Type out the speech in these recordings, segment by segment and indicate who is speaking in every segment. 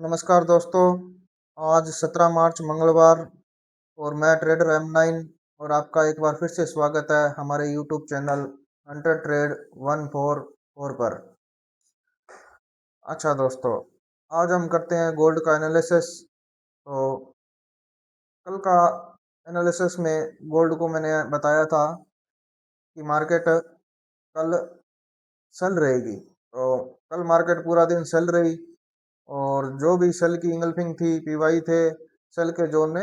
Speaker 1: नमस्कार दोस्तों। आज 17 मार्च मंगलवार और मैं ट्रेडर M9 और आपका एक बार फिर से स्वागत है हमारे यूट्यूब चैनल हंटर ट्रेड 144 पर। अच्छा दोस्तों, आज हम करते हैं गोल्ड का एनालिसिस। तो कल का एनालिसिस में गोल्ड को मैंने बताया था कि मार्केट कल सेल रहेगी। तो कल मार्केट पूरा दिन सेल रही और जो भी सेल की इंगल्फिंग थी, पीवाई थे, सेल के जोन ने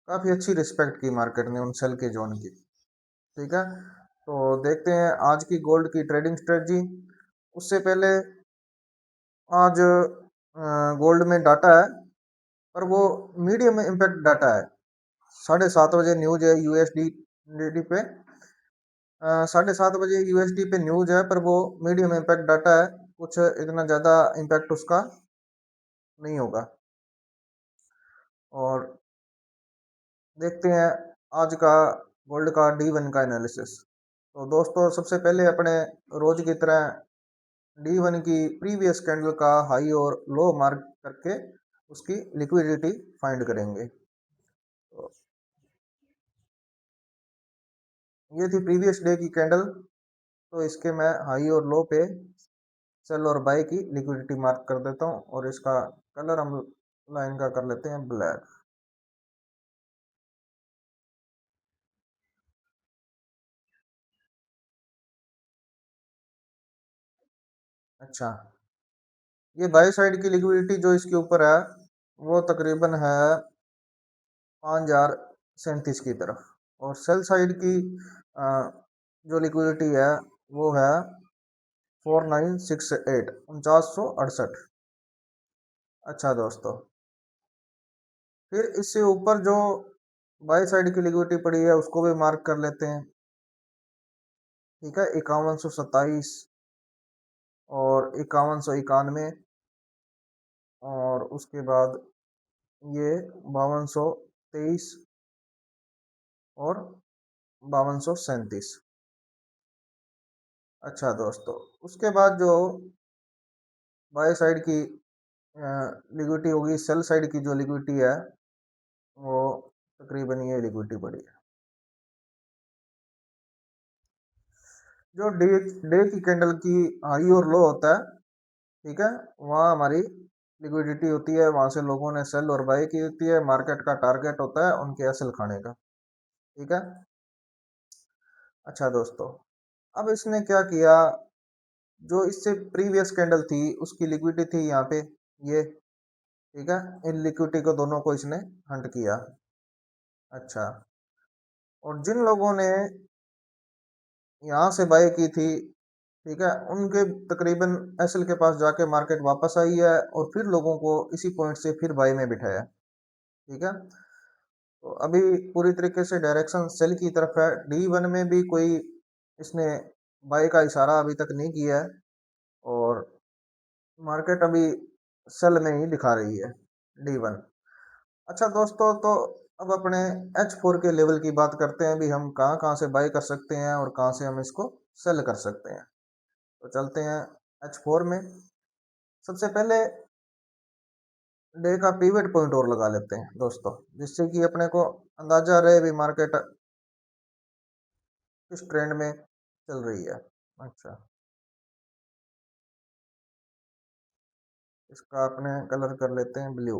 Speaker 1: काफ़ी अच्छी रिस्पेक्ट की मार्केट ने उन सेल के जोन की। ठीक है, तो देखते हैं आज की गोल्ड की ट्रेडिंग स्ट्रेटजी। उससे पहले आज गोल्ड में डाटा है, पर वो मीडियम इम्पैक्ट डाटा है। 7:30 बजे न्यूज है यूएसडी पे। 7:30 बजे यूएसडी पे न्यूज है, पर वो मीडियम इम्पैक्ट डाटा है। कुछ इतना ज़्यादा इम्पैक्ट उसका नहीं होगा। और देखते हैं आज का गोल्ड का D1 का एनालिसिस। तो दोस्तों, सबसे पहले अपने रोज की तरह D1 की प्रीवियस कैंडल का हाई और लो मार्क करके उसकी लिक्विडिटी फाइंड करेंगे। तो ये थी प्रीवियस डे की कैंडल। तो इसके मैं हाई और लो पे सेल और बाय की लिक्विडिटी मार्क कर देता हूँ और इसका कलर हम लाइन का कर लेते हैं ब्लैक। अच्छा, ये बाय साइड की लिक्विडिटी जो इसके ऊपर है वो तकरीबन है 5037 की तरफ, और सेल साइड की जो लिक्विडिटी है वो है 4968 4968। अच्छा दोस्तों, फिर इससे ऊपर जो बाई साइड की लिक्विडिटी पड़ी है उसको भी मार्क कर लेते हैं। ठीक है, 5127 और 5191, और उसके बाद ये 5223 और 5237। अच्छा दोस्तों, उसके बाद जो बाई साइड की लिक्विडिटी होगी, सेल साइड की जो लिक्विडिटी है वो तकरीबन ये लिक्विडिटी पड़ी है। जो डे की कैंडल की हाई और लो होता है, ठीक है, वहाँ हमारी लिक्विडिटी होती है, वहाँ से लोगों ने सेल और बाई की होती है। मार्केट का टारगेट होता है उनके एसएल खाने का। ठीक है। अच्छा दोस्तों, अब इसने क्या किया, जो इससे प्रीवियस कैंडल थी उसकी लिक्विडिटी थी यहाँ पे ये। ठीक है, इन लिक्विडिटी को दोनों को इसने हंट किया। अच्छा, और जिन लोगों ने यहाँ से बाय की थी, ठीक है, उनके तकरीबन एसएल के पास जाके मार्केट वापस आई है और फिर लोगों को इसी पॉइंट से फिर बाय में बिठाया। ठीक है, तो अभी पूरी तरीके से डायरेक्शन सेल की तरफ है। D1 में भी कोई इसने बाय का इशारा अभी तक नहीं किया है और मार्केट अभी सेल में ही दिखा रही है D1। अच्छा दोस्तों, तो अब अपने H4 के लेवल की बात करते हैं भी, हम कहाँ कहाँ से बाय कर सकते हैं और कहाँ से हम इसको सेल कर सकते हैं। तो चलते हैं H4 में। सबसे पहले डे का पिवट पॉइंट और लगा लेते हैं दोस्तों, जिससे कि अपने को अंदाजा रहे भी मार्केट किस ट्रेंड में चल रही है। अच्छा, इसका अपने कलर कर लेते हैं ब्लू।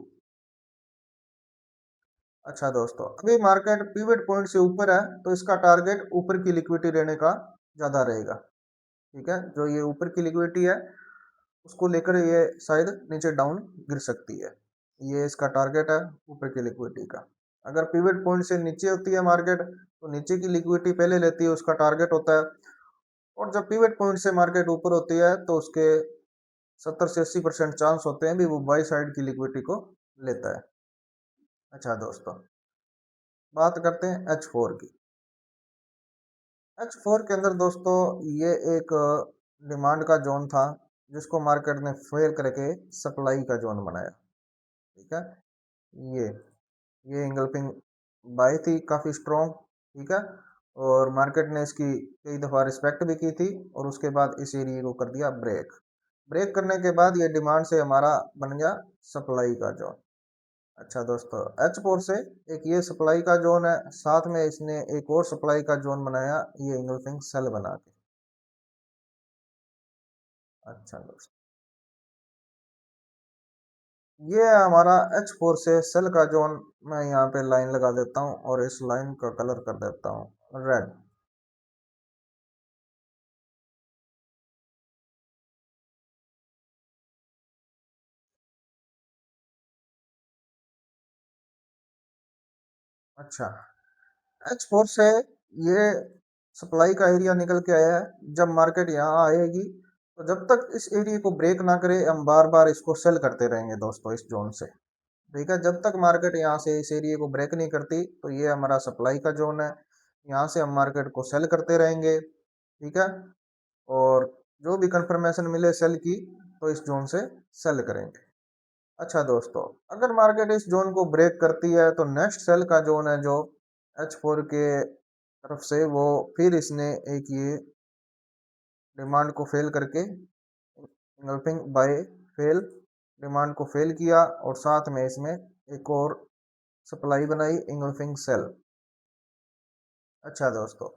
Speaker 1: अच्छा दोस्तों, अभी मार्केट पिवट पॉइंट से ऊपर है तो इसका टारगेट ऊपर की लिक्विडिटी रहने का ज़्यादा रहेगा। ठीक है, जो ये ऊपर की लिक्विडिटी है उसको लेकर ये शायद नीचे डाउन गिर सकती है। ये इसका टारगेट है ऊपर की लिक्विडिटी का। अगर पिवट पॉइंट से नीचे होती है मार्केट तो नीचे की लिक्विडिटी पहले लेती है, उसका टारगेट होता है। और जब पिवट पॉइंट से मार्केट ऊपर होती है तो उसके 70 से 80% चांस होते हैं भी वो बाई साइड की लिक्विडिटी को लेता है। अच्छा दोस्तों, बात करते हैं H4 की। H4 के अंदर दोस्तों ये एक डिमांड का जोन था जिसको मार्केट ने फेल करके सप्लाई का जोन बनाया। ठीक है, ये ये इंगल्फिंग बाय थी काफ़ी स्ट्रॉन्ग। ठीक है, और मार्केट ने इसकी कई दफ़ा रिस्पेक्ट भी की थी और उसके बाद इस एरिया को कर दिया ब्रेक। ब्रेक करने के बाद ये डिमांड से हमारा बन गया सप्लाई का जोन। अच्छा दोस्तों, H4 से एक ये सप्लाई का जोन है, साथ में इसने एक और सप्लाई का जोन बनाया ये इंगल्फिंग सेल बना के। अच्छा दोस्तों, ये है हमारा H4 से सेल का जोन। मैं यहाँ पे लाइन लगा देता हूँ और इस लाइन का कलर कर देता हूँ रेड। अच्छा, H4 से ये सप्लाई का एरिया निकल के आया है। जब मार्केट यहाँ आएगी तो जब तक इस एरिया को ब्रेक ना करे हम बार बार इसको सेल करते रहेंगे दोस्तों इस जोन से। ठीक है, जब तक मार्केट यहाँ से इस एरिया को ब्रेक नहीं करती तो ये हमारा सप्लाई का जोन है। यहाँ से हम मार्केट को सेल करते रहेंगे। ठीक है, और जो भी कंफर्मेशन मिले सेल की तो इस जोन से सेल करेंगे। अच्छा दोस्तों, अगर मार्केट इस जोन को ब्रेक करती है तो नेक्स्ट सेल का जोन है जो H4 के तरफ से, वो फिर इसने एक ये डिमांड को फेल करके इंगल्फिंग बाय फेल डिमांड को फेल किया और साथ में इसमें एक और सप्लाई बनाई इंगल्फिंग सेल। अच्छा दोस्तों,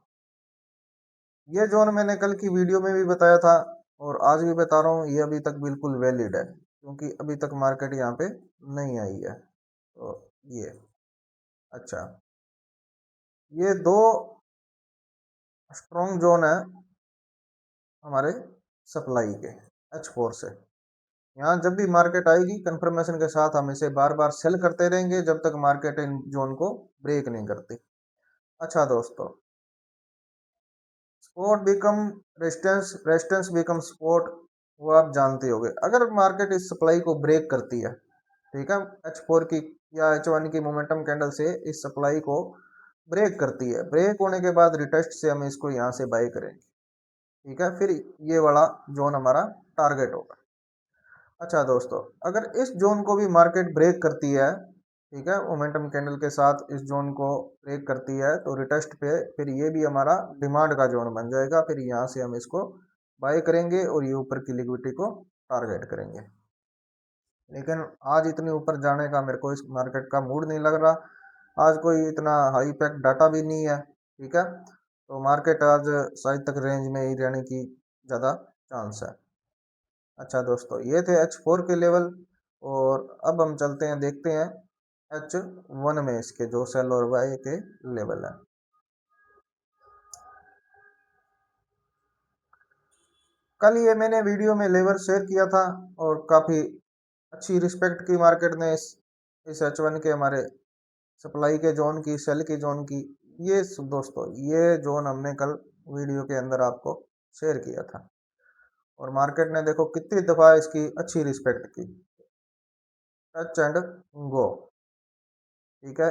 Speaker 1: ये जोन मैंने कल की वीडियो में भी बताया था और आज भी बता रहा हूँ, ये अभी तक बिल्कुल वैलिड है क्योंकि अभी तक मार्केट यहाँ पे नहीं आई है। तो ये अच्छा, ये दो स्ट्रॉन्ग जोन है हमारे सप्लाई के H4 से। यहाँ जब भी मार्केट आएगी कंफर्मेशन के साथ हम इसे बार बार सेल करते रहेंगे जब तक मार्केट इन जोन को ब्रेक नहीं करती। अच्छा दोस्तों, support become resistance, resistance become support, वो आप जानते होंगे। अगर मार्केट इस सप्लाई को ब्रेक करती है, ठीक है, H4 की या H1 की मोमेंटम कैंडल से इस सप्लाई को ब्रेक करती है, ब्रेक होने के बाद रिटेस्ट से हम इसको यहाँ से बाय करेंगे। ठीक है, फिर ये वाला जोन हमारा टारगेट होगा। अच्छा दोस्तों, अगर इस जोन को भी मार्केट ब्रेक करती है, ठीक है, मोमेंटम कैंडल के साथ इस जोन को ब्रेक करती है तो रिटेस्ट पे फिर ये भी हमारा डिमांड का जोन बन जाएगा। फिर यहाँ से हम इसको बाय करेंगे और ये ऊपर की लिक्विडिटी को टारगेट करेंगे। लेकिन आज इतनी ऊपर जाने का मेरे को इस मार्केट का मूड नहीं लग रहा। आज कोई इतना हाई पैक डाटा भी नहीं है। ठीक है, तो मार्केट आज शायद तक रेंज में ही रहने की ज़्यादा चांस है। अच्छा दोस्तों, ये थे H4 के लेवल और अब हम चलते हैं देखते हैं H1 में इसके जो सेल और बाय के लेवल है। कल ये मैंने वीडियो में लेवल शेयर किया था और काफ़ी अच्छी रिस्पेक्ट की मार्केट ने इस H1 के हमारे सप्लाई के जोन की, सेल के जोन की। ये दोस्तों, ये जोन हमने कल वीडियो के अंदर आपको शेयर किया था और मार्केट ने देखो कितनी दफ़ा इसकी अच्छी रिस्पेक्ट की। Touch and go. ठीक है,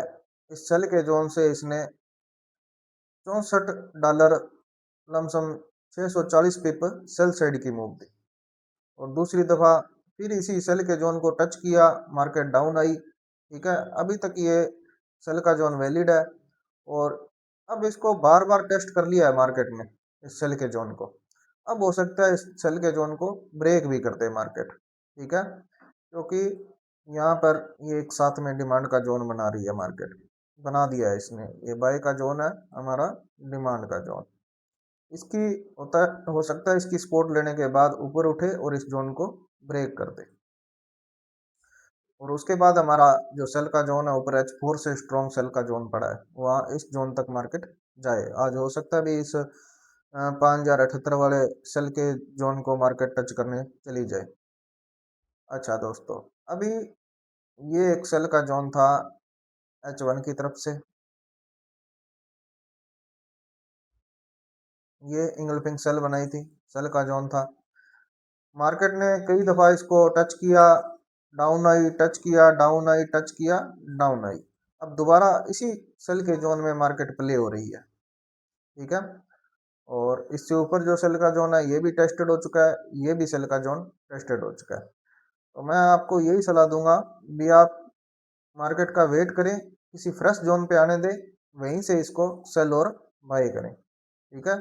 Speaker 1: इस सेल के जोन से इसने $64 लमसम 640 पिप सेल साइड की मूव दी और दूसरी दफ़ा फिर इसी सेल के जोन को टच किया, मार्केट डाउन आई। ठीक है, अभी तक ये सेल का जोन वैलिड है और अब इसको बार बार टेस्ट कर लिया है मार्केट ने इस सेल के जोन को। अब हो सकता है इस सेल के जोन को ब्रेक भी कर दे मार्केट। ठीक है, क्योंकि यहाँ पर ये एक साथ में डिमांड का जोन बना रही है मार्केट, बना दिया है इसने। ये बाय का जोन है हमारा, डिमांड का जोन। इसकी हो सकता है इसकी सपोर्ट लेने के बाद ऊपर उठे और इस जोन को ब्रेक कर दे और उसके बाद हमारा जो सेल का जोन है ऊपर H4 से स्ट्रॉन्ग सेल का जोन पड़ा है वहाँ इस जोन तक मार्केट जाए। आज हो सकता है भी इस 5078 वाले सेल के जोन को मार्केट टच करने चली जाए। अच्छा दोस्तों, अभी ये एक सेल का जोन था H1 की तरफ से, ये इंगल्फिंग सेल बनाई थी, सेल का जोन था। मार्केट ने कई दफ़ा इसको टच किया, डाउन आई, टच किया, डाउन आई, टच किया, डाउन आई। अब दोबारा इसी सेल के जोन में मार्केट प्ले हो रही है। ठीक है, और इससे ऊपर जो सेल का जोन है ये भी टेस्टेड हो चुका है, ये भी सेल का जोन टेस्टेड हो चुका है। तो मैं आपको यही सलाह दूंगा भी आप मार्केट का वेट करें, किसी फ्रेश जोन पे आने दें, वहीं से इसको सेल और बाय करें। ठीक है,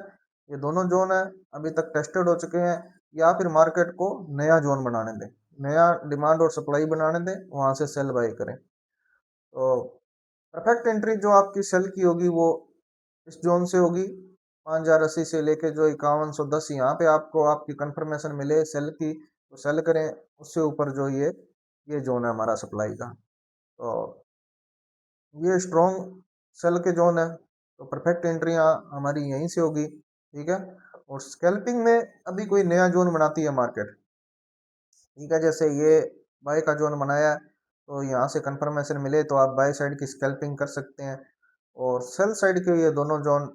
Speaker 1: ये दोनों जोन है अभी तक टेस्टेड हो चुके हैं। या फिर मार्केट को नया जोन बनाने दें, नया डिमांड और सप्लाई बनाने दें, वहां से सेल बाय करें। तो परफेक्ट एंट्री जो आपकी सेल की होगी वो इस जोन से होगी, 5080 से लेके जो 5110 यहाँ पे आपको आपकी कंफर्मेशन मिले सेल की तो सेल करें। उससे ऊपर जो ये जोन है हमारा सप्लाई का, तो ये स्ट्रॉन्ग सेल के जोन है, तो परफेक्ट एंट्री हमारी यहीं से होगी, ठीक है। और स्कैल्पिंग में अभी कोई नया जोन बनाती है मार्केट, ठीक है, जैसे ये बाय का जोन बनाया है, तो यहाँ से कंफर्मेशन मिले तो आप बाय साइड की स्कैल्पिंग कर सकते हैं। और सेल साइड के ये दोनों जोन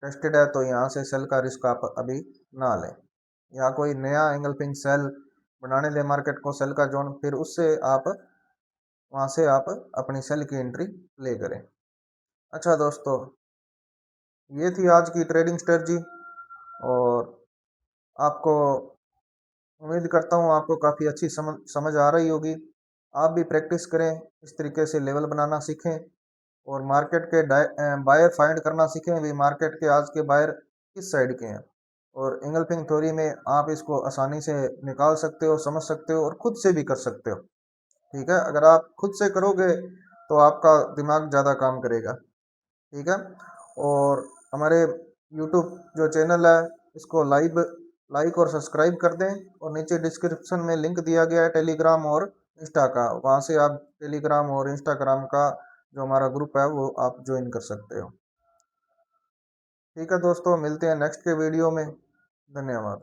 Speaker 1: टेस्टेड है, तो यहाँ से सेल का रिस्क आप अभी ना लें। या कोई नया एंगल्फिंग सेल बनाने दे मार्केट को, सेल का जोन, फिर उससे आप वहाँ से आप अपनी सेल की एंट्री प्ले करें। अच्छा दोस्तों, ये थी आज की ट्रेडिंग स्ट्रेटजी, और आपको उम्मीद करता हूँ आपको काफ़ी अच्छी समझ आ रही होगी। आप भी प्रैक्टिस करें, इस तरीके से लेवल बनाना सीखें और मार्केट के बायर फाइंड करना सीखें भी, मार्केट के आज के बायर किस साइड के हैं। और एंगल्फिंग थ्योरी में आप इसको आसानी से निकाल सकते हो, समझ सकते हो और खुद से भी कर सकते हो, ठीक है। अगर आप खुद से करोगे तो आपका दिमाग ज़्यादा काम करेगा, ठीक है। और हमारे यूट्यूब जो चैनल है इसको लाइक और सब्सक्राइब कर दें, और नीचे डिस्क्रिप्शन में लिंक दिया गया है टेलीग्राम और इंस्टा का, वहाँ से आप टेलीग्राम और इंस्टाग्राम का जो हमारा ग्रुप है वो आप ज्वाइन कर सकते हो। ठीक है दोस्तों, मिलते हैं नेक्स्ट के वीडियो में। धन्यवाद।